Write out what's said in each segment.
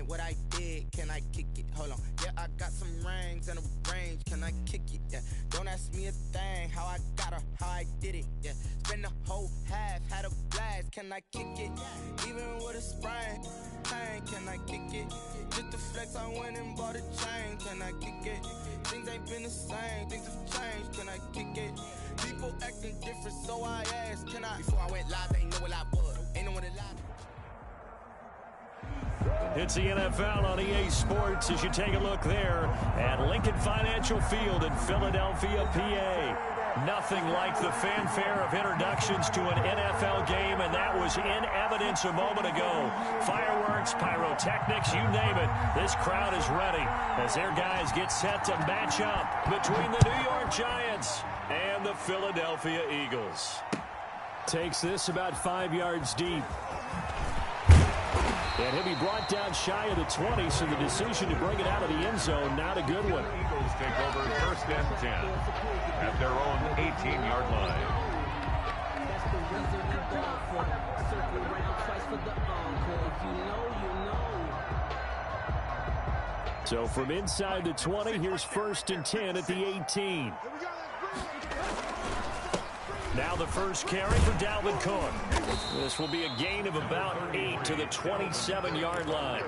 what I did, can I kick it? Hold on, yeah, I got some rings and a range, can I kick it? Yeah, don't ask me a thing, how I got her, how I did it. Yeah, spend the whole half, had a blast, can I kick it? Even with a sprain, pain, can I kick it? Just to flex, I went and bought a chain, can I kick it? Things ain't been the same, things have changed, can I kick it? People acting different, so I asked, can I? Before I went live, they ain't know what I was, ain't know what it live. It's the NFL on EA Sports as you take a look there at Lincoln Financial Field in Philadelphia, PA. Nothing like the fanfare of introductions to an NFL game, and that was in evidence a moment ago. Fireworks, pyrotechnics, you name it. This crowd is ready as their guys get set to match up between the New York Giants and the Philadelphia Eagles. Takes this about 5 yards deep. And he'll be brought down shy of the 20, so the decision to bring it out of the end zone, not a good one. The Eagles take over 1st and 10 at their own 18-yard line. So from inside the 20, here's 1st and 10 at the 18. Now the first carry for Dalvin Cook. This will be a gain of about 8 to the 27-yard line.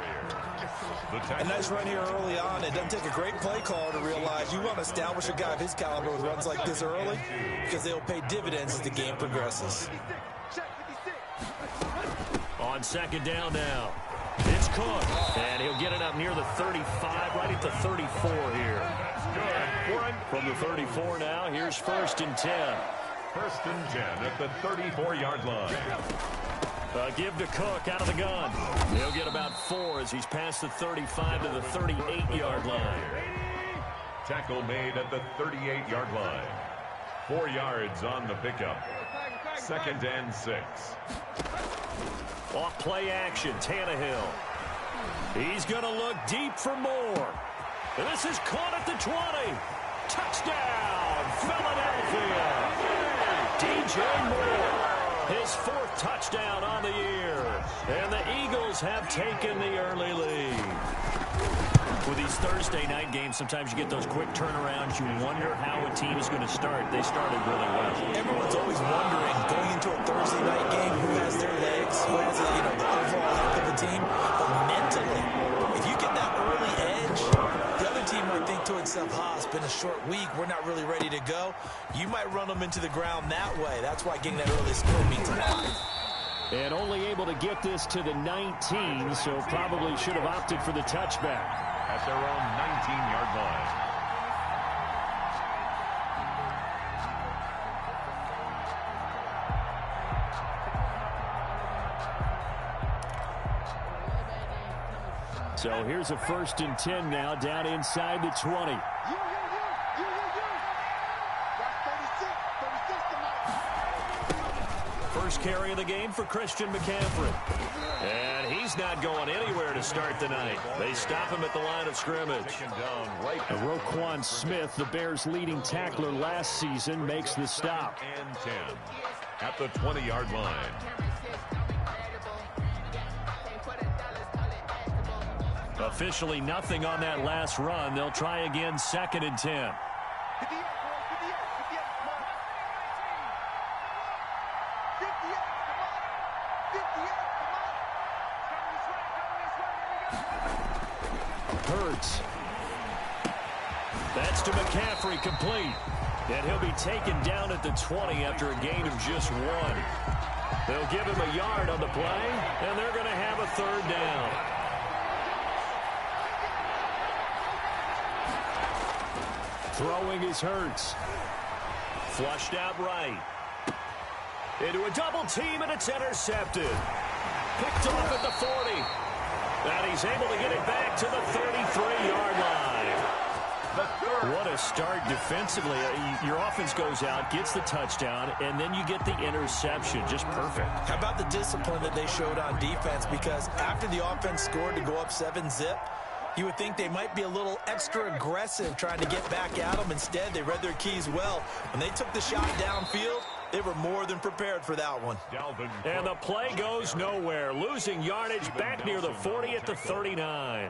A nice run here early on. It doesn't take a great play call to realize you want to establish a guy of his caliber with runs like this early because they'll pay dividends as the game progresses. On 2nd down now, it's Cook. And he'll get it up near the 35, right at the 34 here. From the 34 now, here's 1st and 10. 1st and 10 at the 34-yard line. Give to Cook out of the gun. He'll get about 4 as he's past the 35 to the 38-yard line. Tackle made at the 38-yard line. 4 yards on the pickup. 2nd and 6. Off play action, Tannehill. He's going to look deep for more. And this is caught at the 20. Touchdown, Philadelphia. DJ Moore, his 4th touchdown on the year. And the Eagles have taken the early lead. With these Thursday night games, sometimes you get those quick turnarounds. You wonder how a team is going to start. They started really well. Everyone's always wondering, going into a Thursday night game, who has their legs, who has the overall health of the team. But mentally, if you get that early edge, the other team might think to itself, it's been a short week, we're not really ready to go. You might run them into the ground that way. That's why getting that early score means a lot. And only able to get this to the 19, so probably should have opted for the touchback. At their own 19-yard line. So here's a 1st and 10 now down inside the 20. First carry of the game for Christian McCaffrey. And he's not going anywhere to start the night. They stop him at the line of scrimmage. And Roquan Smith, the Bears' leading tackler last season, makes the stop. And 10 at the 20-yard line. Officially nothing on that last run. They'll try again 2nd and 10. Hurts. That's to McCaffrey, complete. And he'll be taken down at the 20 after a gain of just 1. They'll give him a yard on the play, and they're going to have a 3rd down. Throwing is Hurts. Flushed out right. Into a double team, and it's intercepted. Picked off at the 40. And he's able to get it back to the 33-yard line. What a start defensively. Your offense goes out, gets the touchdown, and then you get the interception. Just perfect. How about the discipline that they showed on defense? Because after the offense scored to go up 7-zip, you would think they might be a little extra aggressive trying to get back at them. Instead, they read their keys well. When they took the shot downfield, They were more than prepared for that one. And the play goes nowhere. Losing yardage back near the 40 at the 39.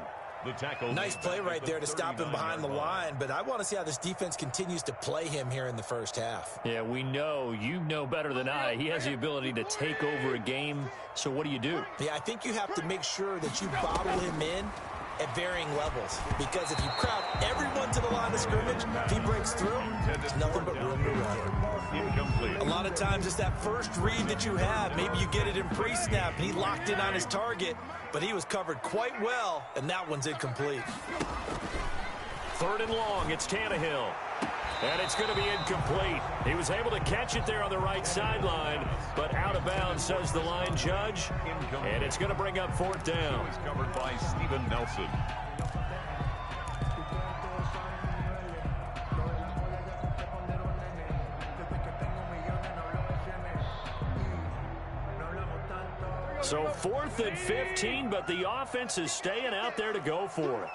Nice play right there to stop him behind the line, but I want to see how this defense continues to play him here in the first half. Yeah, we know. You know better than I. He has the ability to take over a game, so what do you do? Yeah, I think you have to make sure that you bottle him in at varying levels, because if you crowd everyone to the line of scrimmage, if he breaks through, there's nothing but room to run. A lot of times it's that first read that you have. Maybe you get it in pre-snap, and he locked in on his target, but he was covered quite well, and that one's incomplete. 3rd and long, it's Tannehill. And it's going to be incomplete. He was able to catch it there on the right sideline, but out of bounds, says the line judge. And it's going to bring up 4th down. It's covered by Steven Nelson. So 4th and 15, but the offense is staying out there to go for it.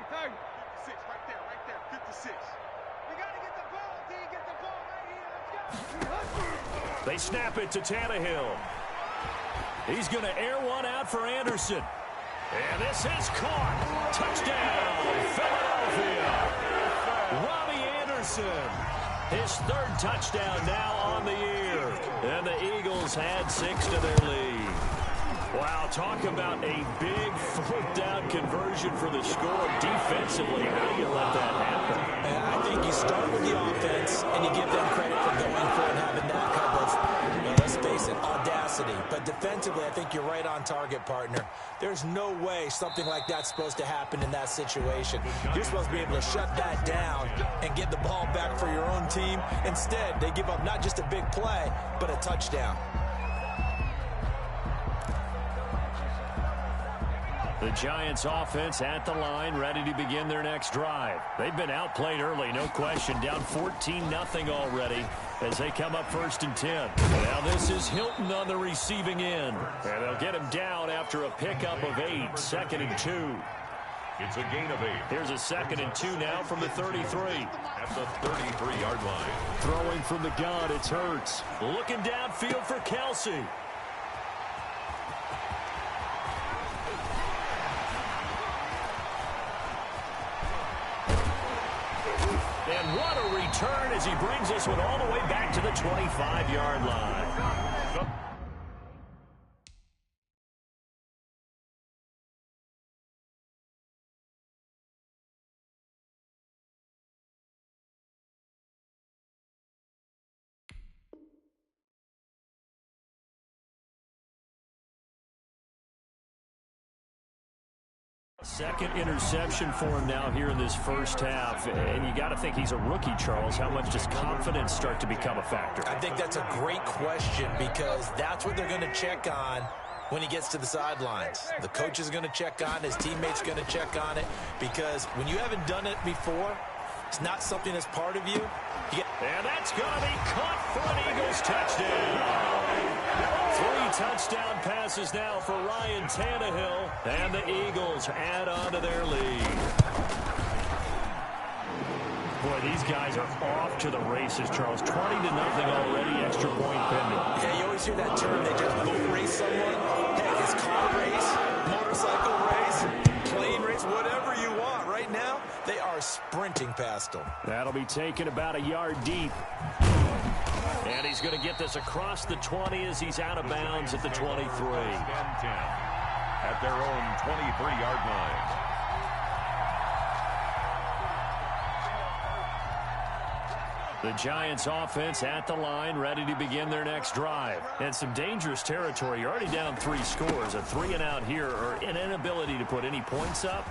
Tiger. 56, right there, 56. We got to get the ball, D. Get the ball right here. Let's go. They snap it to Tannehill. He's going to air one out for Anderson. And this is caught. Touchdown, Philadelphia. Robbie Anderson. His 3rd touchdown now on the year. And the Eagles add 6 to their lead. Wow, talk about a big 4th down conversion for the score. Defensively, how do you let that happen? I think you start with the offense, and you give them credit for going for it and having that type of, let's face it, audacity. But defensively, I think you're right on target, partner. There's no way something like that's supposed to happen in that situation. You're supposed to be able to shut that down and get the ball back for your own team. Instead, they give up not just a big play, but a touchdown. The Giants offense at the line, ready to begin their next drive. They've been outplayed early, no question. Down 14-0 already as they come up 1st and 10. Now this is Hilton on the receiving end. And they'll get him down after a pickup of 8. 2nd and 2. It's a gain of 8. Here's a 2nd and 2 now from the 33. At the 33-yard line. Throwing from the gun, it's Hurts. Looking downfield for Kelsey. And what a return as he brings this one all the way back to the 25-yard line. Second interception for him now here in this first half. And you got to think he's a rookie, Charles. How much does confidence start to become a factor? I think that's a great question, because that's what they're going to check on when he gets to the sidelines. The coach is going to check on it. His teammates going to check on it, because when you haven't done it before, it's not something that's part of you. And that's going to be caught for an Eagles touchdown. 3 touchdown passes now for Ryan Tannehill, and the Eagles add on to their lead. Boy, these guys are off to the races, Charles. 20-0 already, extra point pending. Yeah, you always hear that term, they just boat race someone. Heck, it's car race, motorcycle race, plane race, whatever you want. Right now, they are sprinting past them. That'll be taken about a yard deep. And he's going to get this across the 20 as he's out of bounds at the 23. At their own 23-yard line. The Giants offense at the line, ready to begin their next drive. And some dangerous territory. You're already down 3 scores. A 3-and-out here, or an inability to put any points up.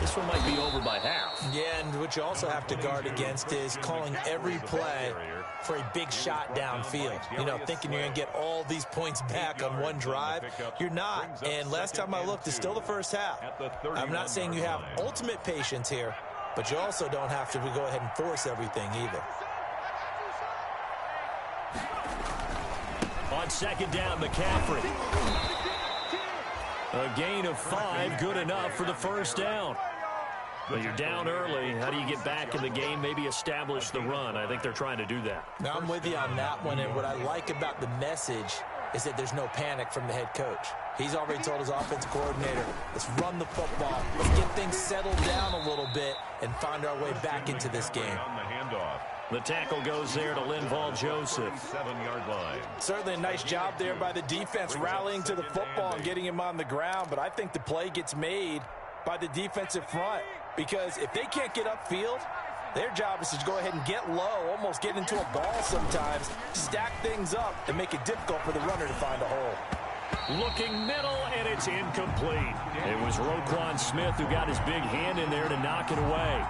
This one might be over by half. Yeah, and what you also have to guard against is calling every play for a big shot downfield. You know, thinking you're going to get all these points back on one drive. You're not. And last time I looked, it's still the first half. I'm not saying you have ultimate patience here, but you also don't have to go ahead and force everything either. On second down, McCaffrey. A gain of 5, good enough for the first down. But you're down early. How do you get back in the game, maybe establish the run? I think they're trying to do that. Now, I'm with you on that one, and what I like about the message is that there's no panic from the head coach. He's already told his offensive coordinator, let's run the football, let's get things settled down a little bit and find our way back into this game. On the handoff. The tackle goes there to Linval Joseph. 7-yard line. Certainly a nice job there by the defense rallying to the football and getting him on the ground, but I think the play gets made by the defensive front because if they can't get upfield, their job is to go ahead and get low, almost get into a ball sometimes, stack things up, and make it difficult for the runner to find a hole. Looking middle, and it's incomplete. It was Roquan Smith who got his big hand in there to knock it away.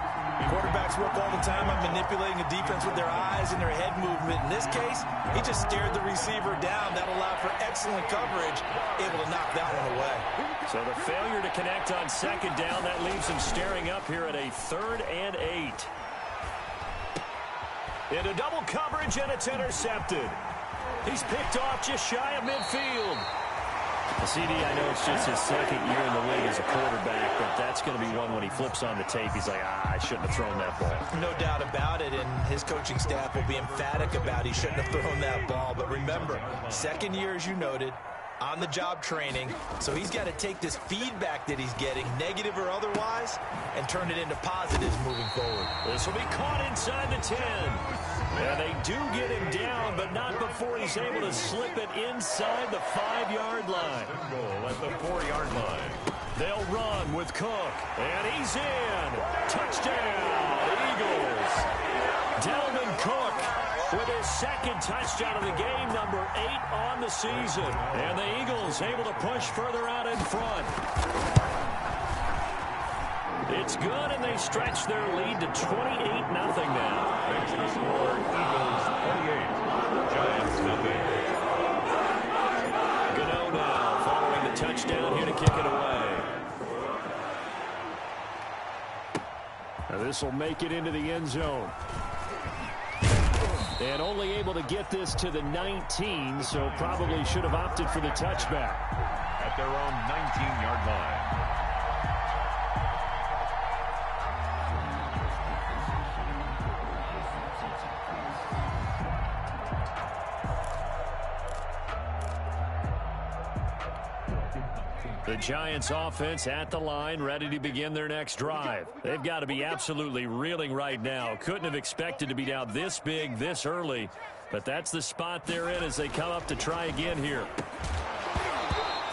Quarterbacks work all the time on manipulating a defense with their eyes and their head movement. In this case, he just stared the receiver down. That allowed for excellent coverage, able to knock that one away. So the failure to connect on second down, that leaves him staring up here at a 3rd and 8. Into double coverage, and it's intercepted. He's picked off just shy of midfield. CD, I know it's just his second year in the league as a quarterback, but that's going to be one when he flips on the tape. He's like, I shouldn't have thrown that ball. No doubt about it, and his coaching staff will be emphatic about he shouldn't have thrown that ball. But remember, second year, as you noted, on-the-job training, so he's got to take this feedback that he's getting, negative or otherwise, and turn it into positives moving forward. This will be caught inside the 10. And they do get him down, but not before he's able to slip it inside the 5-yard line. Goal at the 4-yard line. They'll run with Cook, and he's in. Touchdown, Eagles. Dalvin Cook with his second touchdown of the game, number 8 on the season. And the Eagles able to push further out in front. It's good, and they stretch their lead to 28-0 now. Next to score, Eagles 28, Giants 0. Gano now following the touchdown here to kick it away. Now this will make it into the end zone. And only able to get this to the 19, so probably should have opted for the touchback. At their own 19-yard line. The Giants offense at the line, ready to begin their next drive. They've got to be absolutely reeling right now. Couldn't have expected to be down this big, this early. But that's the spot they're in as they come up to try again here.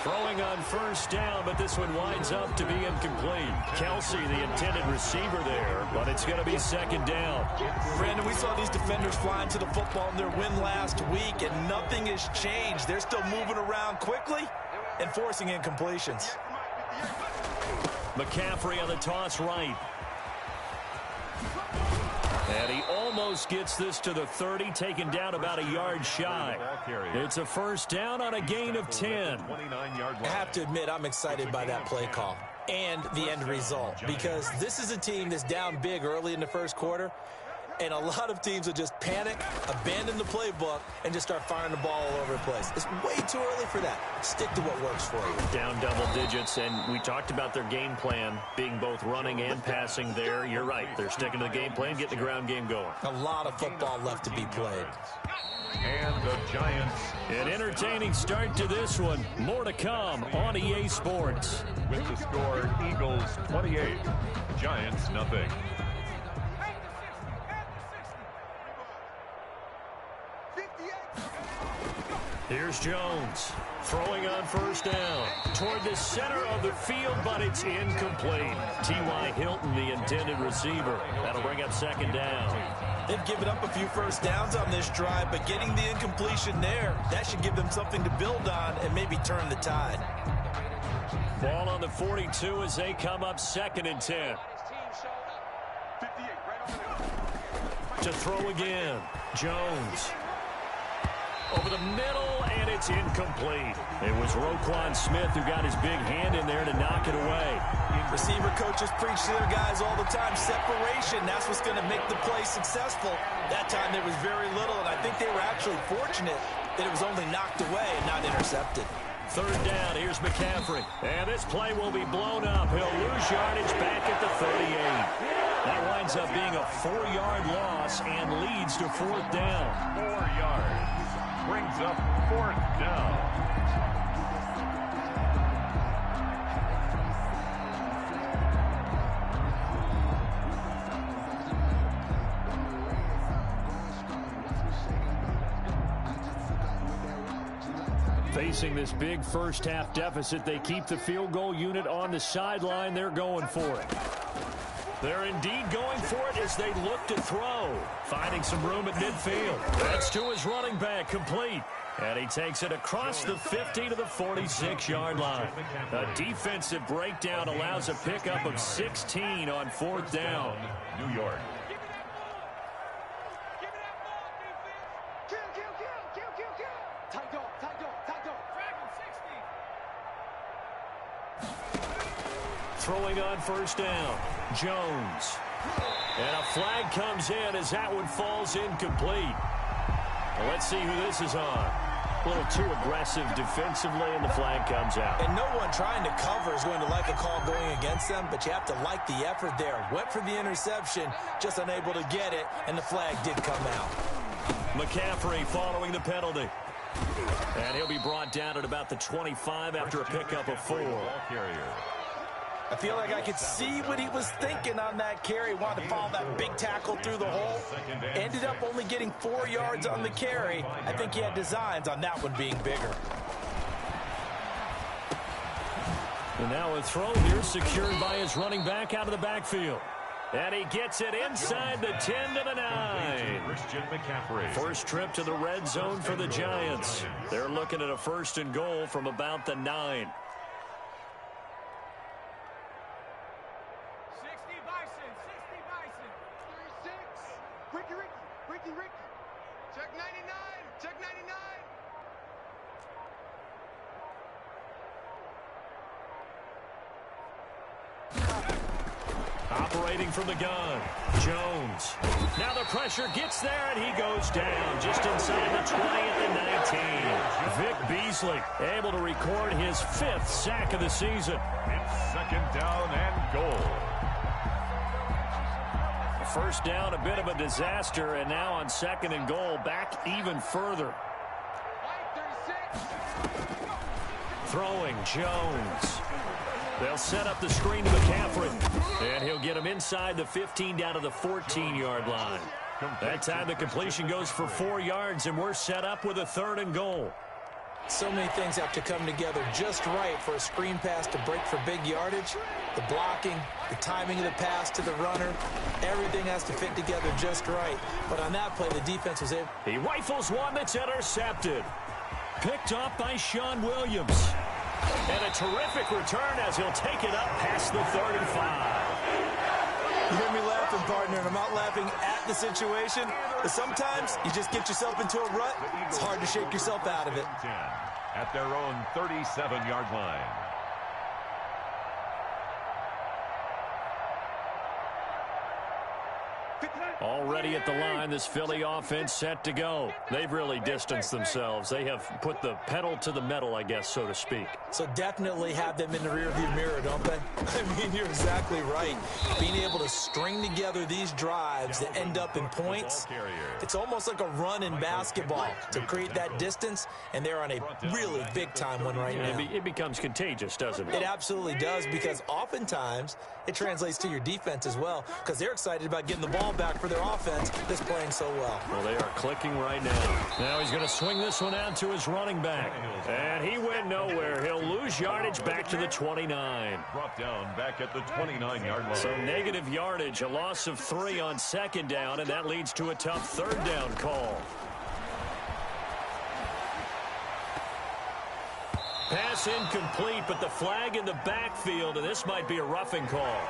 Throwing on first down, but this one winds up to be incomplete. Kelsey, the intended receiver there, but it's going to be second down. Brandon, we saw these defenders flying to the football in their win last week, and nothing has changed. They're still moving around quickly and forcing incompletions. McCaffrey on the toss right. And he almost gets this to the 30, taken down about a yard shy. It's a first down on a gain of 10. I have to admit, I'm excited by that play call and the end result, because this is a team that's down big early in the first quarter, and a lot of teams will just panic, abandon the playbook, and just start firing the ball all over the place. It's way too early for that. Stick to what works for you. Down double digits, and we talked about their game plan being both running and passing there. You're right. They're sticking to the game plan, getting the ground game going. A lot of football left to be played. And the Giants. An entertaining start to this one. More to come on EA Sports. With the score, Eagles 28, Giants 0. Here's Jones, throwing on first down, toward the center of the field, but it's incomplete. T.Y. Hilton, the intended receiver. That'll bring up second down. They've given up a few first downs on this drive, but getting the incompletion there, that should give them something to build on and maybe turn the tide. Ball on the 42 as they come up second and 10. To throw again, Jones. Over the middle, and it's incomplete. It was Roquan Smith who got his big hand in there to knock it away. Receiver coaches preach to their guys all the time. Separation, that's what's going to make the play successful. That time there was very little, and I think they were actually fortunate that it was only knocked away and not intercepted. Third down, here's McCaffrey. And this play will be blown up. He'll lose yardage back at the 38. That winds up being a 4-yard loss and leads to fourth down. 4 yards. Brings up fourth down. Facing this big first-half deficit, they keep the field goal unit on the sideline. They're going for it. They're indeed going for it as they look to throw. Finding some room at midfield. That's to his running back, complete. And he takes it across the 50 to the 46-yard line. A defensive breakdown allows a pickup of 16 on fourth down. New York. Throwing on first down, Jones. And a flag comes in as that one falls incomplete. Well, let's see who this is on. A little too aggressive defensively, and the flag comes out. And no one trying to cover is going to like a call going against them, but you have to like the effort there. Went for the interception, just unable to get it, and the flag did come out. McCaffrey following the penalty. And he'll be brought down at about the 25 after a pickup of 4. I feel like I could see what he was thinking on that carry. Wanted to follow that big tackle through the hole. Ended up only getting 4 yards on the carry. I think he had designs on that one being bigger. And now a throw here secured by his running back out of the backfield. And he gets it inside the 10 to the 9. First trip to the red zone for the Giants. They're looking at a first and goal from about the 9. Check 99. Check 99. Operating from the gun, Jones. Now the pressure gets there, and he goes down just inside the 20 at the 19. Vic Beasley able to record his 5th sack of the season. It's second down and goal. First down, a bit of a disaster, and now on second and goal, back even further. Throwing, Jones. They'll set up the screen to McCaffrey, and he'll get him inside the 15 down to the 14-yard line. That time the completion goes for 4 yards, and we're set up with a third and goal. So many things have to come together just right for a screen pass to break for big yardage. The blocking, the timing of the pass to the runner, everything has to fit together just right. But on that play, the defense was able. He rifles one that's intercepted. Picked off by Sean Williams. And a terrific return as he'll take it up past the 35. You hear me laughing, partner, and I'm not laughing at the situation. But sometimes you just get yourself into a rut. It's hard to shake yourself out of it. At their own 37-yard line. Already at the line, this Philly offense set to go. They've really distanced themselves. They have put the pedal to the metal, I guess, so to speak. So definitely have them in the rearview mirror, don't they? I mean, you're exactly right. Being able to string together these drives that end up in points, it's almost like a run in basketball to create that distance, and they're on a really big-time one right now. It becomes contagious, doesn't it? It absolutely does, because oftentimes it translates to your defense as well, because they're excited about getting the ball back for their offense that's playing so well. Well, they are clicking right now. Now he's going to swing this one out to his running back. And he went nowhere. He'll lose yardage back to the 29. Brought down back at the 29-yard line. So negative yardage, a loss of 3 on second down, and that leads to a tough third down call. Pass incomplete, but the flag in the backfield, and this might be a roughing call.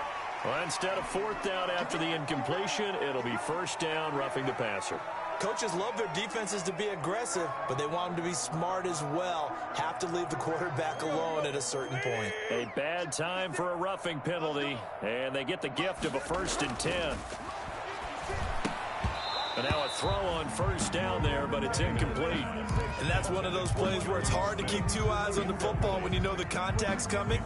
Well, instead of fourth down after the incompletion, it'll be first down, roughing the passer. Coaches love their defenses to be aggressive, but they want them to be smart as well. Have to leave the quarterback alone at a certain point. A bad time for a roughing penalty, and they get the gift of a 1st and 10. And now a throw on first down there, but it's incomplete. And that's one of those plays where it's hard to keep two eyes on the football when you know the contact's coming,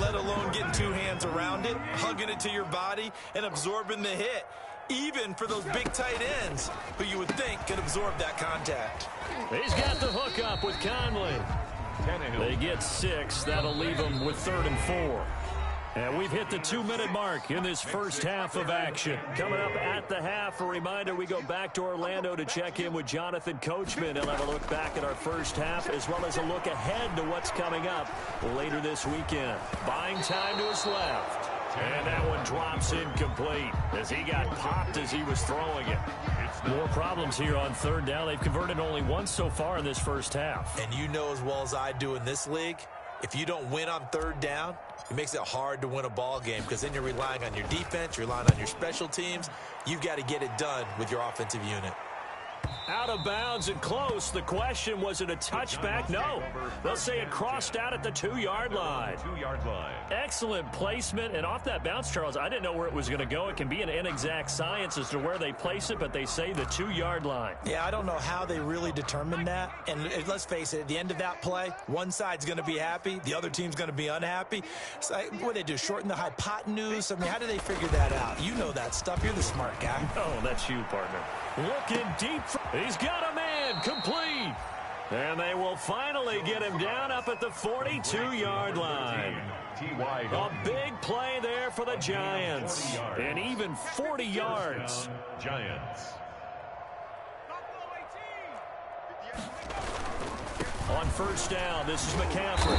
let alone getting two hands around it, hugging it to your body, and absorbing the hit, even for those big tight ends who you would think could absorb that contact. He's got the hook up with Conley. They get 6. That'll leave them with 3rd and 4. And we've hit the 2-minute mark in this first half of action. Coming up at the half, a reminder, we go back to Orlando to check in with Jonathan Coachman. He'll have a look back at our first half as well as a look ahead to what's coming up later this weekend. Buying time to his left. And that one drops incomplete as he got popped as he was throwing it. More problems here on 3rd down. They've converted only once so far in this first half. And you know as well as I do in this league, if you don't win on 3rd down, it makes it hard to win a ball game because then you're relying on your defense, you're relying on your special teams. You've got to get it done with your offensive unit. Out of bounds and close. The question, was it a touchback? No. They'll say it crossed out at the 2-yard line. Excellent placement. And off that bounce, Charles, I didn't know where it was going to go. It can be an inexact science as to where they place it, but they say the 2-yard line. Yeah, I don't know how they really determined that. And let's face it, at the end of that play, one side's going to be happy, the other team's going to be unhappy. So, what do they do, shorten the hypotenuse? I mean, how do they figure that out? You know that stuff. You're the smart guy. Oh, that's you, partner. Looking deep. He's got a man. Complete. And they will finally get him down up at the 42-yard line. A big play there for the Giants. And even 40 yards. Giants. On first down, this is McCaffrey.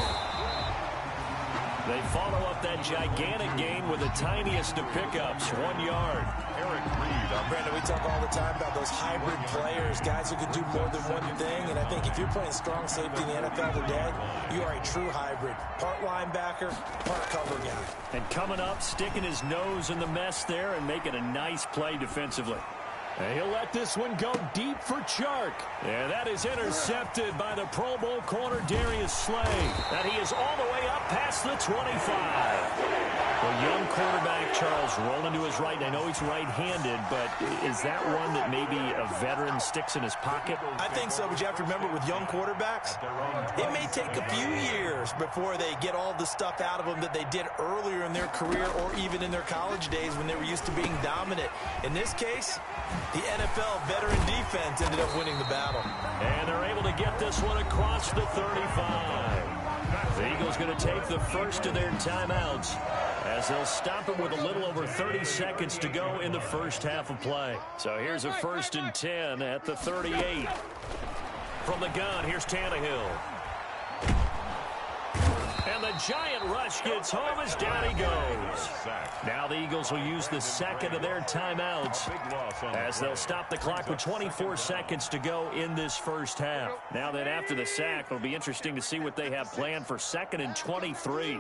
They follow up that gigantic gain with the tiniest of pickups, 1 yard. Eric Reed. Brandon, we talk all the time about those hybrid players, guys who can do more than one thing. And I think if you're playing strong safety in the NFL today, you are a true hybrid. Part linebacker, part cover guy. And coming up, sticking his nose in the mess there and making a nice play defensively. And he'll let this one go deep for Chark. And that is intercepted by the Pro Bowl corner Darius Slay. And he is all the way up past the 25. A young quarterback, Charles, rolling to his right. I know he's right-handed, but is that one that maybe a veteran sticks in his pocket? I think so, but you have to remember with young quarterbacks, it may take a few years before they get all the stuff out of them that they did earlier in their career or even in their college days when they were used to being dominant. In this case, the NFL veteran defense ended up winning the battle. And they're able to get this one across the 35. The Eagles going to take the first of their timeouts as they'll stop it with a little over 30 seconds to go in the first half of play. So here's a 1st and 10 at the 38. From the gun, here's Tannehill. And the giant rush gets home as down he goes. Now the Eagles will use the second of their timeouts as they'll stop the clock with 24 seconds to go in this first half. Now then after the sack, it'll be interesting to see what they have planned for 2nd and 23.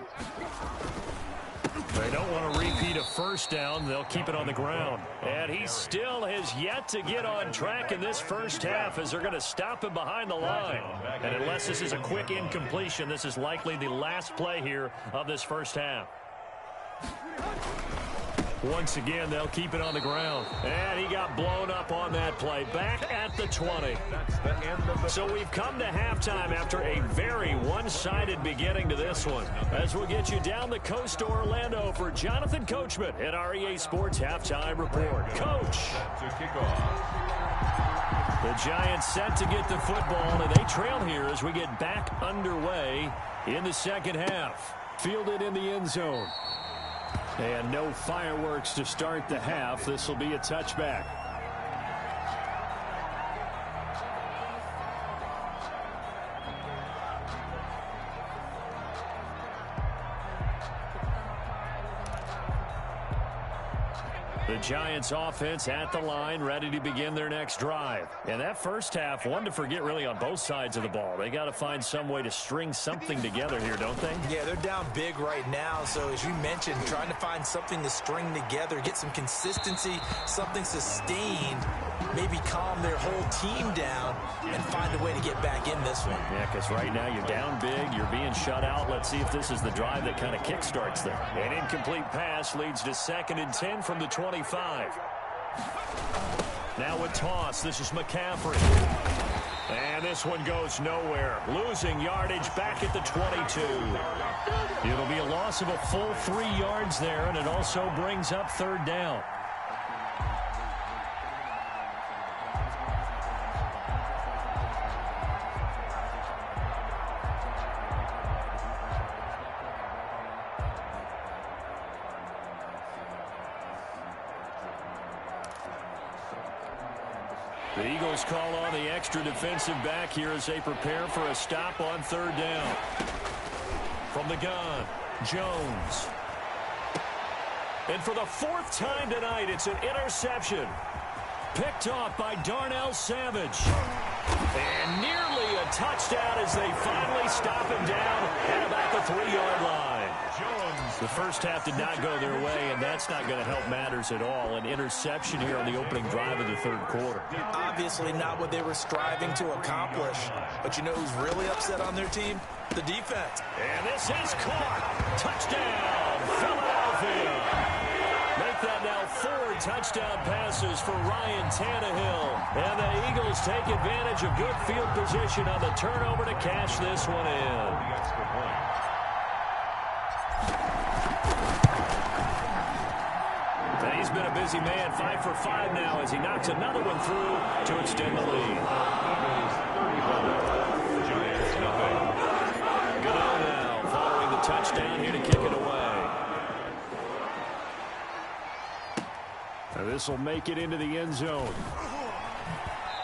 They don't want to repeat a first down. They'll keep it on the ground. And he still has yet to get on track in this first half as they're going to stop him behind the line. And unless this is a quick incompletion, this is likely the last play here of this first half. Once again, they'll keep it on the ground. And he got blown up on that play. Back at the 20. So we've come to halftime after a very one-sided beginning to this one. As we'll get you down the coast to Orlando for Jonathan Coachman at our EA Sports Halftime Report. Coach. The Giants set to get the football, and they trail here as we get back underway in the second half. Fielded in the end zone. And no fireworks to start the half. This will be a touchback. The Giants offense at the line, ready to begin their next drive. And that first half, one to forget really on both sides of the ball. They got to find some way to string something together here, don't they? Yeah, they're down big right now. So as you mentioned, trying to find something to string together, get some consistency, something sustained, maybe calm their whole team down and find a way to get back in this one. Yeah, because right now you're down big, you're being shut out. Let's see if this is the drive that kind of kickstarts them. An incomplete pass leads to 2nd and 10 from the 25. Now with toss, this is McCaffrey. And this one goes nowhere. Losing yardage back at the 22. It'll be a loss of a full 3 yards there, and it also brings up third down. The Eagles call on the extra defensive back here as they prepare for a stop on third down. From the gun, Jones. And for the 4th time tonight, it's an interception. Picked off by Darnell Savage. And nearly a touchdown as they finally stop him down at about the 3-yard line. Jones. The first half did not go their way, and that's not going to help matters at all. An interception here on the opening drive of the third quarter. Obviously not what they were striving to accomplish. But you know who's really upset on their team? The defense. And this is caught. Touchdown, Philadelphia. Make that now 4 touchdown passes for Ryan Tannehill. And the Eagles take advantage of good field position on the turnover to cash this one in. And he's been a busy man, 5 for 5 now as he knocks another one through to extend the lead. Giants nothing. Good on now, following the touchdown here to kick it away. This will make it into the end zone.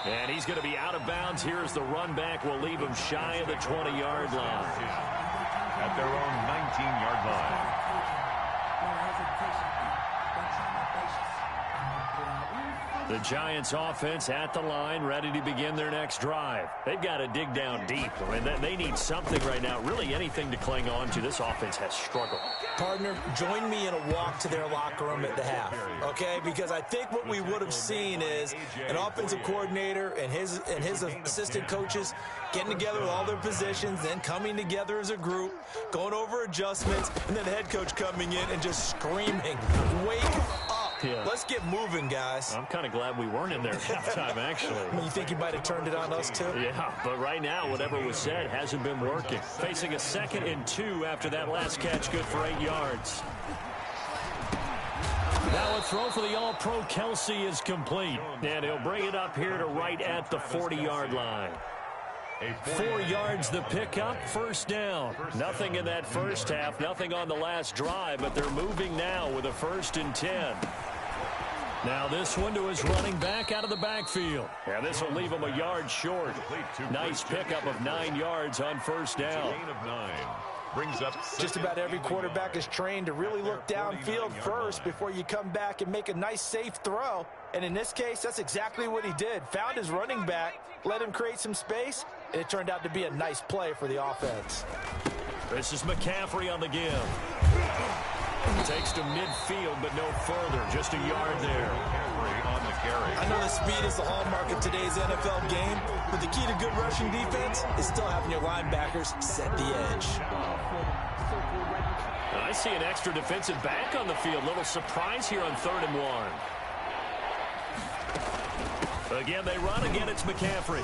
And he's going to be out of bounds here as the run back will leave him shy of the 20-yard line. At their own 19-yard line. The Giants offense at the line, ready to begin their next drive. They've got to dig down deep. I mean, they need something right now, really anything to cling on to. This offense has struggled. Partner, join me in a walk to their locker room at the half, okay? Because I think what we would have seen is an offensive coordinator and his assistant coaches getting together with all their positions, then coming together as a group, going over adjustments, and then the head coach coming in and just screaming, wake up. Yeah. Let's get moving, guys. I'm kind of glad we weren't in there at halftime, actually. You think you might have turned it on us, too? Yeah, but right now, whatever was said hasn't been working. Facing a 2nd and 2 after that last catch, good for 8 yards. Now a throw for the All-Pro Kelsey is complete. And he'll bring it up here to right at the 40-yard line. 4 yards the pickup, first down. Nothing in that first half, nothing on the last drive, but they're moving now with a 1st and 10. Now this one to his running back out of the backfield. And this will leave him a yard short. Nice pickup of 9 yards on first down. Gain of 9. Brings up just about every quarterback is trained to really look downfield first before you come back and make a nice safe throw. And in this case, that's exactly what he did. Found his running back, let him create some space, and it turned out to be a nice play for the offense. This is McCaffrey on the give. Takes to midfield, but no further. Just a yard there. on the carry. I know the speed is the hallmark of today's NFL game, but the key to good rushing defense is still having your linebackers set the edge. I see an extra defensive back on the field. Little surprise here on 3rd and 1. Again, they run. Again, it's McCaffrey.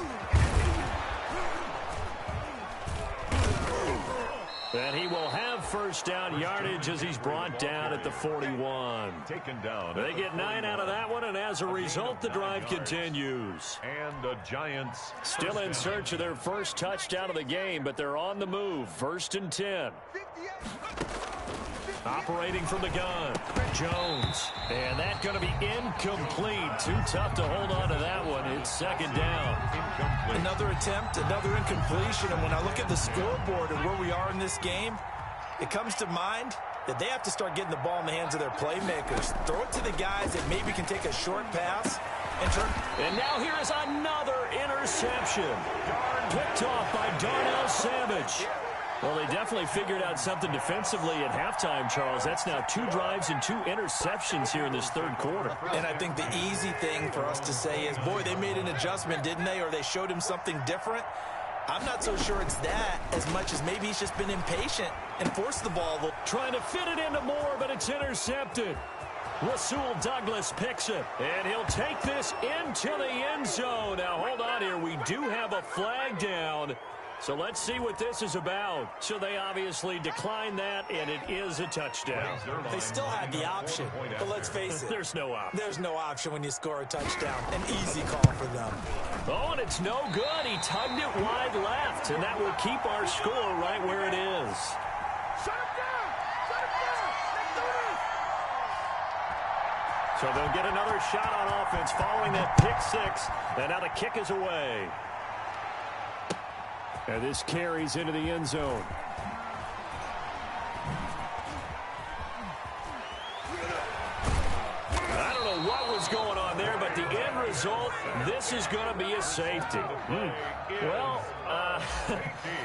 And he will have first down yardage as he's brought down at the 41. Taken down. They get 9 out of that one, and as a result, the drive continues. And the Giants still in search of their first touchdown of the game, but they're on the move. 1st and 10. Operating from the gun, Jones. And that's going to be incomplete. Too tough to hold on to that one. It's 2nd down. incomplete. Another attempt, another incompletion. And when I look at the scoreboard and where we are in this game, it comes to mind that they have to start getting the ball in the hands of their playmakers. Throw it to the guys that maybe can take a short pass and turn. And now here is another interception. Picked off by Darnell Savage. Well, they definitely figured out something defensively at halftime, Charles. That's now 2 drives and 2 interceptions here in this 3rd quarter. And I think the easy thing for us to say is, boy, they made an adjustment, didn't they? Or they showed him something different. I'm not so sure it's that as much as maybe he's just been impatient and forced the ball. Trying to fit it into Moore, but it's intercepted. Rasul Douglas picks it, and he'll take this into the end zone. Now, hold on here. We do have a flag down, so let's see what this is about. So they obviously declined that, and it is a touchdown. They still had the option, but let's face it. There's no option. There's no option when you score a touchdown. An easy call for them. Oh, and it's no good. He tugged it wide left, and that will keep our score right where it is. Shut him down! Shut him down! Let's do this! So they'll get another shot on offense following that pick six, and now the kick is away. And this carries into the end zone. I don't know what was going on there, but the end result, this is going to be a safety. Well,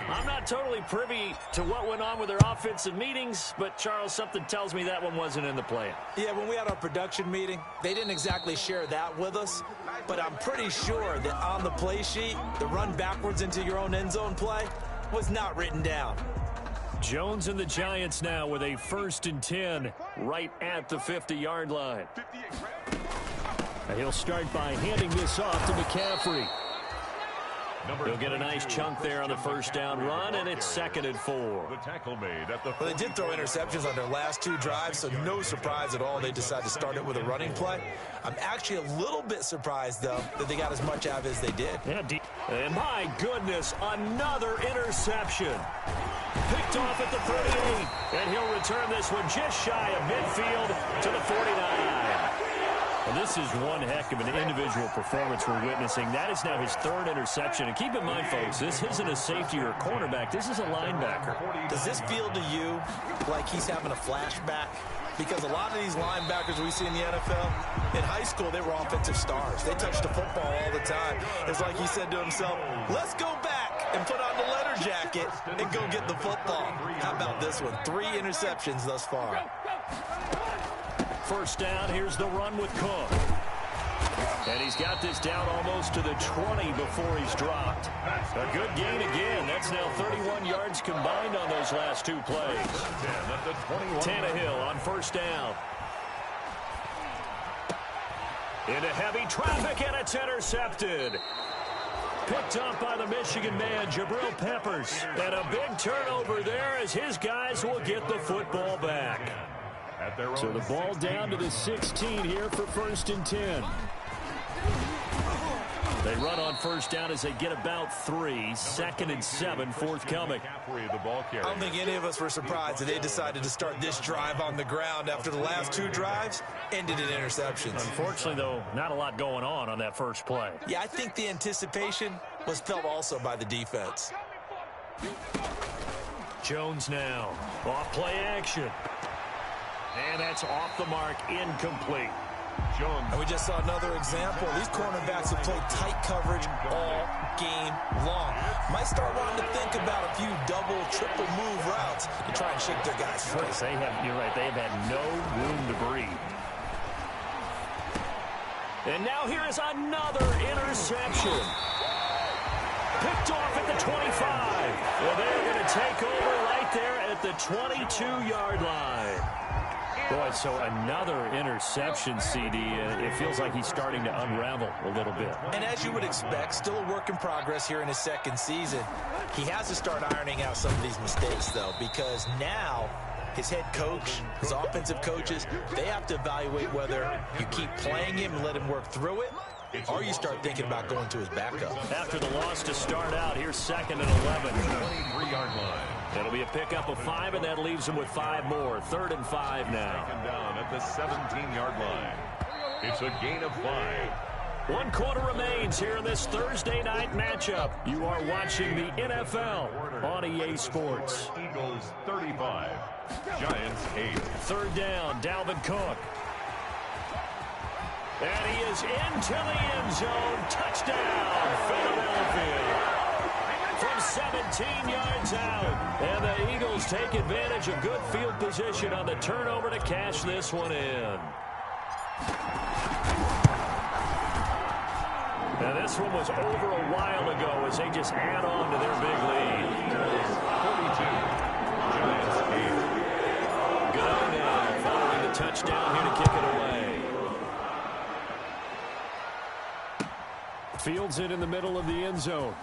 I'm not totally privy to what went on with their offensive meetings, but, Charles, something tells me that one wasn't in the plan. Yeah, when we had our production meeting, they didn't exactly share that with us, but I'm pretty sure that on the play sheet, the run backwards into your own end zone play was not written down. Jones and the Giants now with a 1st and 10 right at the 50-yard line. And he'll start by handing this off to McCaffrey. He'll get a nice chunk there on the first down run, and it's 2nd and 4. The tackle made at the Well, they did throw interceptions on their last 2 drives, so no surprise at all they decided to start it with a running play. I'm actually a little bit surprised, though, that they got as much out of it as they did. Yeah, and my goodness, another interception. Picked off at the 38, and he'll return this one just shy of midfield to the 49. Well, this is one heck of an individual performance we're witnessing. That is now his 3rd interception. And keep in mind, folks, this isn't a safety or a cornerback. This is a linebacker. Does this feel to you like he's having a flashback? Because a lot of these linebackers we see in the NFL, in high school, they were offensive stars. They touched the football all the time. It's like he said to himself, let's go back and put on the letter jacket and go get the football. How about this one? 3 interceptions thus far. First down, here's the run with Cook. And he's got this down almost to the 20 before he's dropped. A good gain again. That's now 31 yards combined on those last 2 plays. Tannehill on first down. Into heavy traffic, and it's intercepted. Picked up by the Michigan man, Jabril Peppers. And a big turnover there as his guys will get the football back. So the ball down to the 16 here for 1st and 10. They run on first down as they get about 3. 2nd and 7 forthcoming. I don't think any of us were surprised that they decided to start this drive on the ground after the last 2 drives ended in interceptions. Unfortunately, though, not a lot going on that first play. Yeah, I think the anticipation was felt also by the defense. Jones now. Off play action. And that's off the mark, incomplete. Jones. And we just saw another example. These cornerbacks have played tight coverage all game long. Might start wanting to think about a few double, triple move routes to try and shake their guys free. You're right, they have had no room to breathe. And now here is another interception. Picked off at the 25. Well, they're going to take over right there at the 22-yard line. Boy, so another interception, CD, and it feels like he's starting to unravel a little bit. And as you would expect, still a work in progress here in his 2nd season. He has to start ironing out some of these mistakes, though, because now his head coach, his offensive coaches, they have to evaluate whether you keep playing him and let him work through it, or you start thinking about going to his backup. After the loss to start out, here's 2nd and 11. 23-yard line. It'll be a pickup of 5, and that leaves him with 5 more. 3rd and 5 now. Taken down at the 17-yard line. It's a gain of 5. 1 quarter remains here in this Thursday night matchup. You are watching the NFL on EA Sports. Eagles 35. Giants 8. 3rd down, Dalvin Cook. And he is into the end zone. Touchdown, Philadelphia. From 17 yards out. And the Eagles take advantage of good field position on the turnover to cash this one in. Now this one was over a while ago as they just add on to their big lead. 42. Giants 8. Good now following the touchdown here to kick it away. Fields it in the middle of the end zone.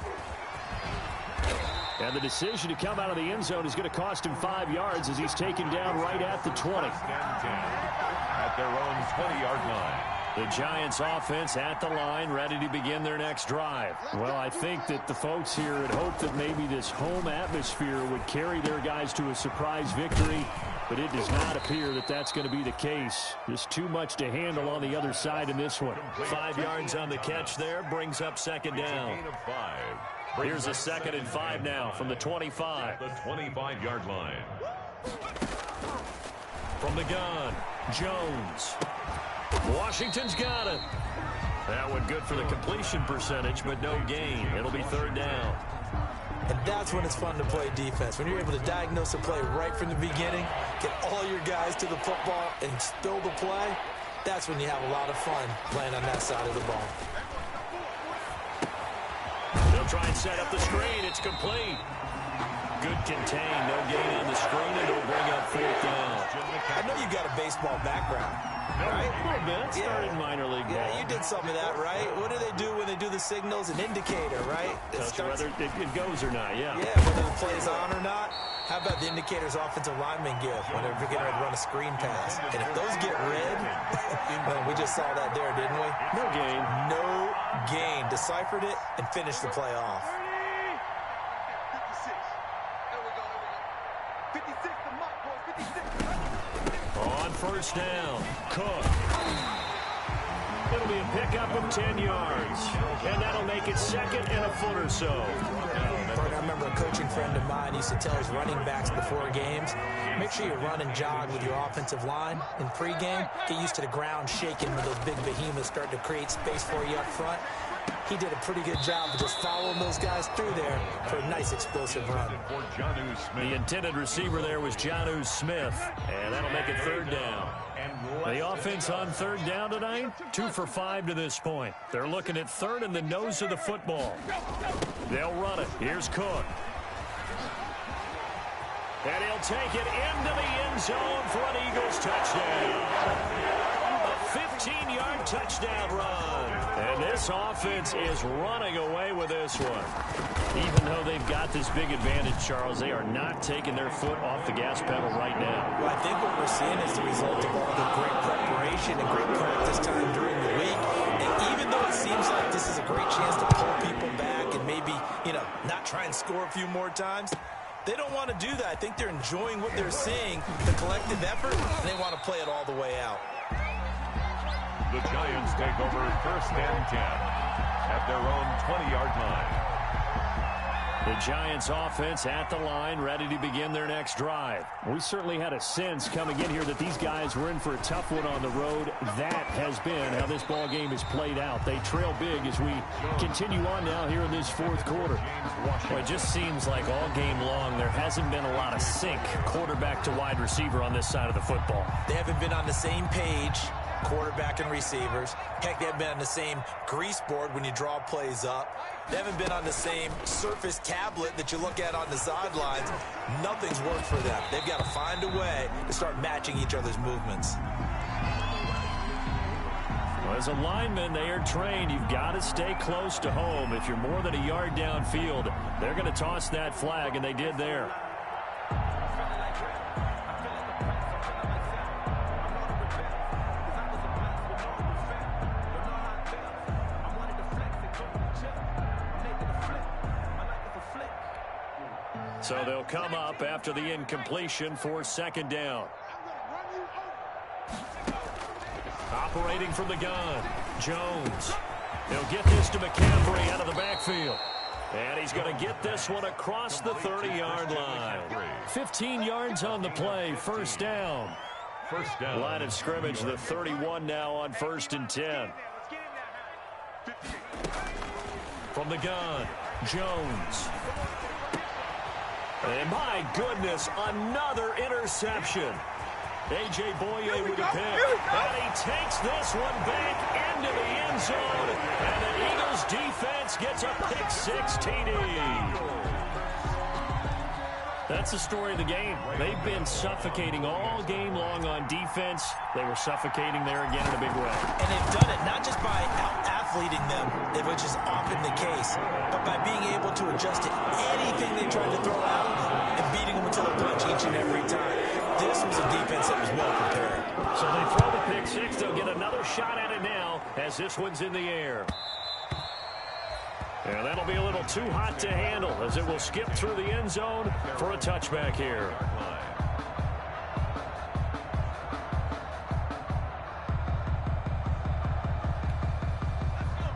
And the decision to come out of the end zone is going to cost him 5 yards as he's taken down right at the 20. At their own 20-yard line. The Giants offense at the line, ready to begin their next drive. Well, I think that the folks here had hoped that maybe this home atmosphere would carry their guys to a surprise victory, but it does not appear that that's going to be the case. Just too much to handle on the other side in this one. 5 yards on the catch there, brings up second down. Here's a 2nd and 5 now from the 25. The 25-yard line. From the gun, Jones. Washington's got it. That one good for the completion percentage, but no gain. It'll be 3rd down. And that's when it's fun to play defense. When you're able to diagnose a play right from the beginning, get all your guys to the football, and spill the play, that's when you have a lot of fun playing on that side of the ball. They'll try and set up the screen. It's complete. Good contain. No gain on the screen, and it'll bring up 4th down. I know you got a baseball background. Right? A little bit. Started minor league ball. Yeah, you did some of that, right? What do they do when they do the signals? An indicator, right? Whether it goes or not, yeah. Yeah, whether the play is on or not. How about the indicators offensive linemen give when they're getting ready to run a screen pass? And if those get red, well, we just saw that there, didn't we? No gain. No gain. Deciphered it and finished the play off. 56. There we go. 56 to Mike, boys. 56. On 1st down, Cook. It'll be a pickup of 10 yards. And that'll make it 2nd and a foot or so. I remember a coaching friend of mine used to tell his running backs before games, make sure you run and jog with your offensive line in pregame. Get used to the ground shaking when those big behemoths start to create space for you up front. He did a pretty good job of just following those guys through there for a nice explosive run. The intended receiver there was Jonnu Smith, and that'll make it 3rd down. The offense on 3rd down tonight, 2 for 5 to this point. They're looking at 3rd in the nose of the football. They'll run it. Here's Cook. And he'll take it into the end zone for an Eagles touchdown. A 15-yard touchdown run. And this offense is running away with this one. Even though they've got this big advantage, Charles, they are not taking their foot off the gas pedal right now. Well, I think what we're seeing is the result of all the great preparation and great practice time during the week. And even though it seems like this is a great chance to pull people back and maybe, not try and score a few more times, they don't want to do that. I think they're enjoying what they're seeing, the collective effort, and they want to play it all the way out. The Giants take over 1st and 10 at their own 20-yard line. The Giants offense at the line, ready to begin their next drive. We certainly had a sense coming in here that these guys were in for a tough one on the road. That has been how this ball game is played out. They trail big as we continue on now here in this 4th quarter. Well, it just seems like all game long there hasn't been a lot of sync quarterback to wide receiver on this side of the football. They haven't been on the same page, quarterback and receivers. Heck, they haven't been on the same grease board when you draw plays up. They haven't been on the same surface tablet that you look at on the sidelines. Nothing's worked for them. They've got to find a way to start matching each other's movements. Well, as a lineman, they are trained. You've got to stay close to home. If you're more than a yard downfield, they're going to toss that flag, and they did there. So they'll come up after the incompletion for 2nd down. Operating from the gun, Jones. He'll get this to McCaffrey out of the backfield. And he's going to get this one across the 30-yard line. 15 yards on the play, 1st down. Line of scrimmage, the 31 now on 1st and 10. From the gun, Jones. And my goodness, another interception. A.J. Boye with a pick. And he takes this one back into the end zone. And the Eagles defense gets a pick-6 TD. That's the story of the game. They've been suffocating all game long on defense. They were suffocating there again in a big way. And they've done it not just by out-athleting them which is often the case. But by being able to adjust to anything they tried to throw out and beating them until a punch each and every time, this was a defense that was well prepared. So they throw the pick six. They'll get another shot at it now as this one's in the air. And that'll be a little too hot to handle as it will skip through the end zone for a touchback here.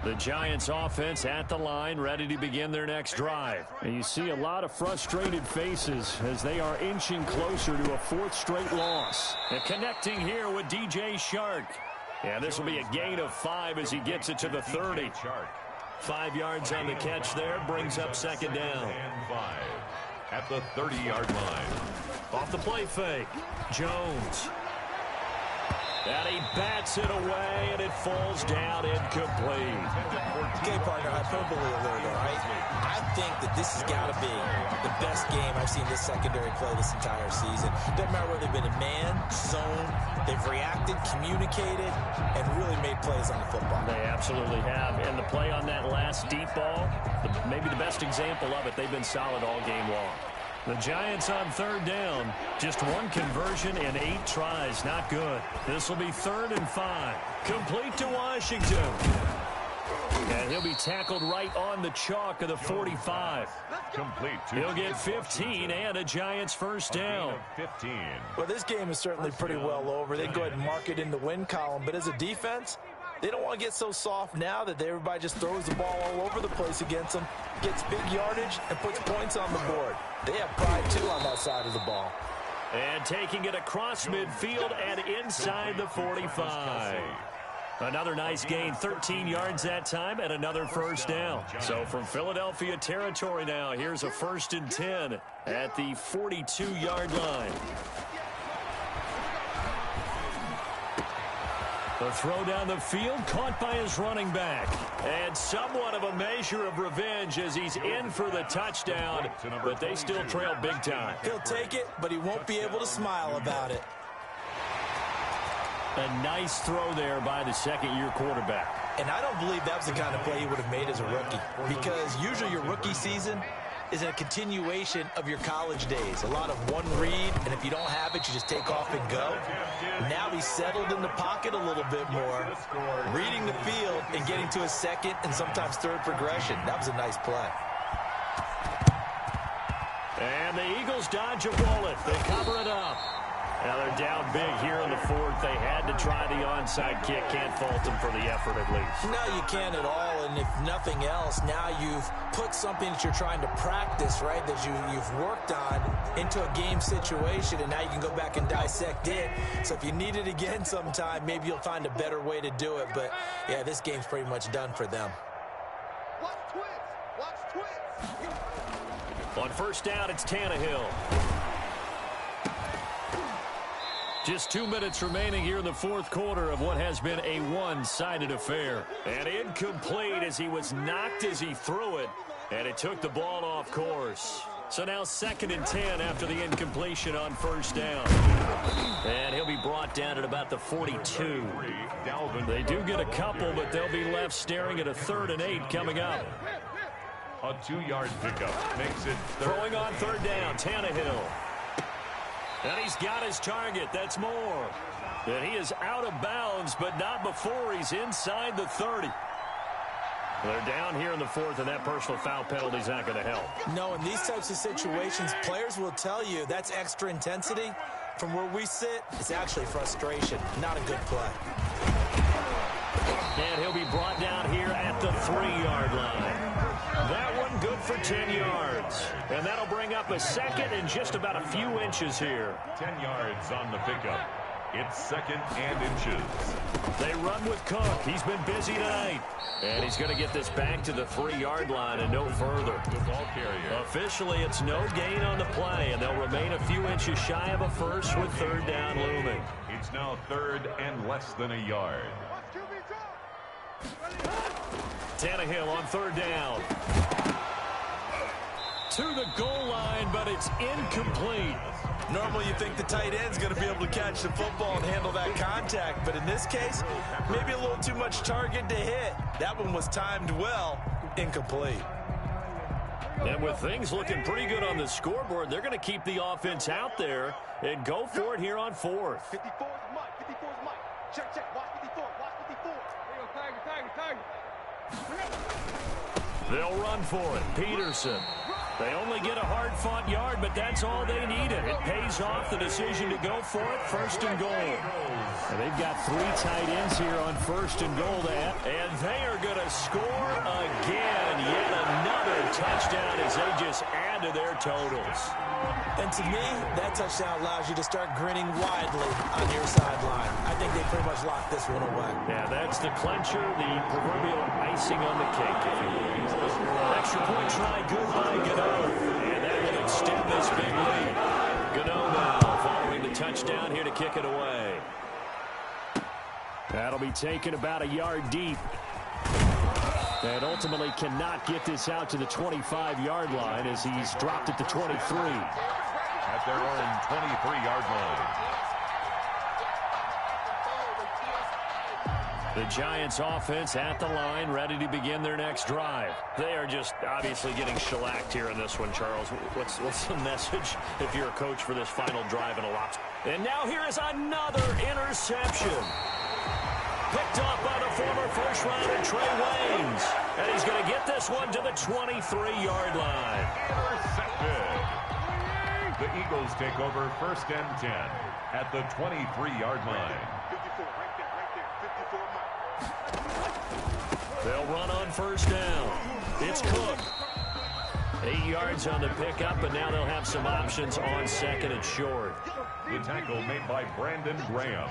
The Giants offense at the line, ready to begin their next drive. And you see a lot of frustrated faces as they are inching closer to a fourth straight loss. And connecting here with DJ Shark. And this will be a gain of 5 as he gets it to the 30. 5 yards on the catch there, brings up second down. And 5 at the 30-yard line. Off the play fake, Jones. And he bats it away, and it falls down incomplete. Okay, partner, hyperbole alert, all right? I think that this has got to be the best game I've seen this secondary play this entire season. Doesn't matter whether they've been in man, zone, they've reacted, communicated, and really made plays on the football. They absolutely have. And the play on that last deep ball, maybe the best example of it, they've been solid all game long. The Giants on third down. Just one conversion in 8 tries. Not good. This will be 3rd and 5. Complete to Washington. And he'll be tackled right on the chalk of the 45. Complete. He'll get 15 and a Giants first down. 15. Well, this game is certainly pretty well over. They go ahead and mark it in the win column. But as a defense, they don't want to get so soft now that everybody just throws the ball all over the place against them, gets big yardage, and puts points on the board. They have pride, too, on that side of the ball. And taking it across midfield and inside the 45. Another nice gain, 13 yards that time, and another first down. So from Philadelphia territory now, here's a 1st and 10 at the 42-yard line. The throw down the field, caught by his running back. And somewhat of a measure of revenge as he's in for the touchdown, but they still trail big time. He'll take it, but he won't be able to smile about it. A nice throw there by the second-year quarterback. And I don't believe that was the kind of play he would have made as a rookie, because usually your rookie season is a continuation of your college days. A lot of one read, and if you don't have it, you just take off and go. Now he's settled in the pocket a little bit more, reading the field and getting to his second and sometimes third progression. That was a nice play. And the Eagles dodge a bullet. They cover it up. Now they're down big here in the 4th. They had to try the onside kick. Can't fault them for the effort at least. No, you can't at all. And if nothing else, now you've put something that you're trying to practice, right, that you've worked on into a game situation, and now you can go back and dissect it. So if you need it again sometime, maybe you'll find a better way to do it. But, yeah, this game's pretty much done for them. Watch twins. Watch twins. On first down, it's Tannehill. Just 2 minutes remaining here in the 4th quarter of what has been a one-sided affair. And incomplete as he was knocked as he threw it, and it took the ball off course. So now 2nd and 10 after the incompletion on first down. And he'll be brought down at about the 42. They do get a couple, but they'll be left staring at a 3rd and 8 coming up. A 2-yard pickup makes it Throwing on third down, Tannehill. And he's got his target. That's more. And he is out of bounds, but not before he's inside the 30. They're down here in the 4th, and that personal foul penalty is not going to help. No, in these types of situations, players will tell you that's extra intensity. From where we sit, it's actually frustration. Not a good play. And he'll be brought down here at the 3-yard line. That one good for 10 yards. And that'll bring up a 2nd and just about a few inches here. 10 yards on the pickup. It's 2nd and inches. They run with Cook. He's been busy tonight. And he's going to get this back to the 3-yard line and no further. The ball carrier. Officially, it's no gain on the play, and they'll remain a few inches shy of a first with third down looming. It's now 3rd and less than a yard. Tannehill on third down. To the goal line, but it's incomplete. Normally you think the tight end's going to be able to catch the football and handle that contact, but in this case, maybe a little too much target to hit. That one was timed well, incomplete. And with things looking pretty good on the scoreboard, they're going to keep the offense out there and go for it here on fourth. 54 is Mike. 54 is Mike. Check, check. Watch 54. Watch 54. They'll run for it. Peterson. They only get a hard-fought yard, but that's all they needed. It pays off the decision to go for it, first and goal. And they've got 3 tight ends here on first and goal. And they are going to score again. Yet another touchdown as they just add to their totals. And to me, that touchdown allows you to start grinning widely on your sideline. I think they pretty much locked this one away. Yeah, that's the clincher, the proverbial icing on the cake, if you will. Extra point try, good by Gano. And that will extend this big lead. Gano now following the touchdown here to kick it away. That'll be taken about a yard deep. And ultimately cannot get this out to the 25-yard line as he's dropped it to 23. At their own 23-yard line. The Giants offense at the line, ready to begin their next drive. They are just obviously getting shellacked here in this one, Charles. What's the message if you're a coach for this final drive in a lot? And now here is another interception. Picked off by the former first-rounder Trey Waynes. And he's going to get this one to the 23-yard line. Intercepted. The Eagles take over first and 10 at the 23-yard line. 54, right there. 54 Mike. They'll run on first down. It's Cook. 8 yards on the pickup, but now they'll have some options on second and short. The tackle made by Brandon Graham.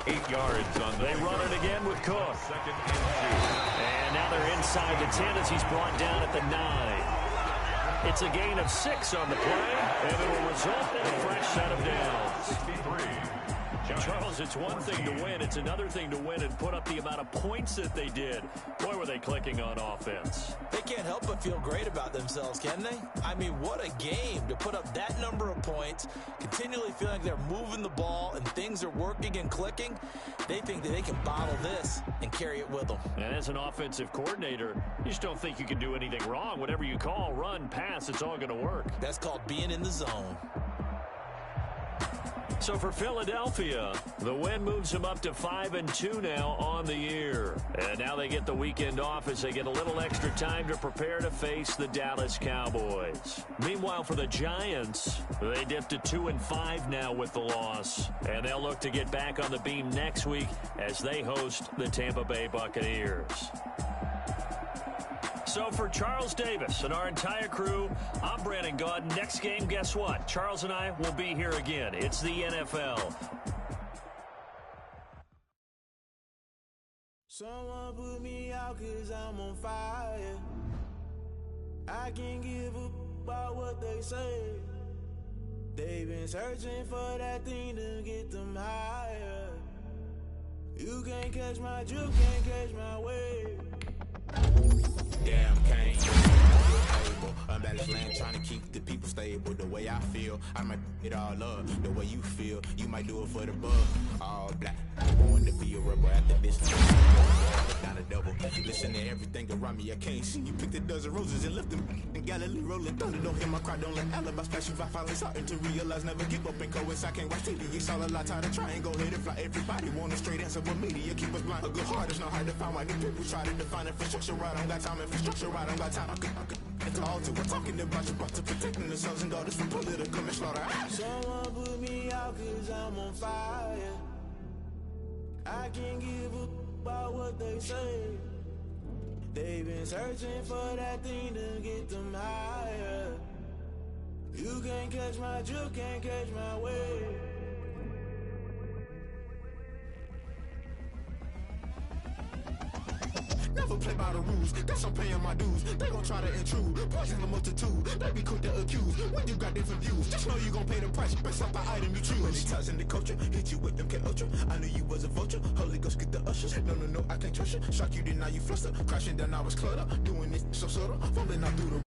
8 yards on the They run it again with Cook. Second and 2. And now they're inside the 10 as he's brought down at the 9. It's a gain of 6 on the play, and it will result in a fresh set of downs. 63. Charles, it's one thing to win. It's another thing to win and put up the amount of points that they did. Boy, were they clicking on offense. They can't help but feel great about themselves, can they? I mean, what a game to put up that number of points, continually feeling like they're moving the ball and things are working and clicking. They think that they can bottle this and carry it with them. And as an offensive coordinator, you just don't think you can do anything wrong. Whatever you call, run, pass, it's all going to work. That's called being in the zone. So for Philadelphia, the win moves them up to 5-2 now on the year. And now they get the weekend off as they get a little extra time to prepare to face the Dallas Cowboys. Meanwhile, for the Giants, they dipped to 2-5 now with the loss. And they'll look to get back on the beam next week as they host the Tampa Bay Buccaneers. So for Charles Davis and our entire crew, I'm Brandon Gaud. Next game, guess what? Charles and I will be here again. It's the NFL. Someone put me out 'cause I'm on fire. I can't give up about what they say. They've been searching for that thing to get them higher. You can't catch my drift, can't catch my wave. Damn, can't able. Unbalanced land trying to keep the people stable. The way I feel, I might it all up. The way you feel, you might do it for the bug. All black, born to be a rebel at the business. Down a double. Listen to everything around me. I can't see you picked a dozen roses and left them in Galilee rolling thunder. Don't hear my cry, don't let alibis flash. If I finally starting to realize, never give up and coincide. Can't watch TV. It's all a lot. Tired of trying, go ahead and fly. Everybody want a straight answer, but media keep us blind. A good heart is not hard to find. Why these people try to define infrastructure right? I don't got time. Infrastructure right? I don't got time. I could all to. We're talking about you, about to protecting the sons and daughters from political and slaughter. Someone put me out 'cause I'm on fire. I can't give up about what they say. They've been searching for that thing to get them higher. You can't catch my drift, can't catch my wave. Never play by the rules, guess I'm paying my dues. They gon' try to intrude, poison the multitude. They be quick to accuse, when you got different views. Just know you gon' pay the price, based off the item you choose. Many times in the culture, hit you with them K Ultra. I knew you was a vulture, Holy Ghost get the ushers. No, I can't trust you. Shock you, then now you fluster. Crashing down, I was cluttered. Doing this so subtle, falling out through the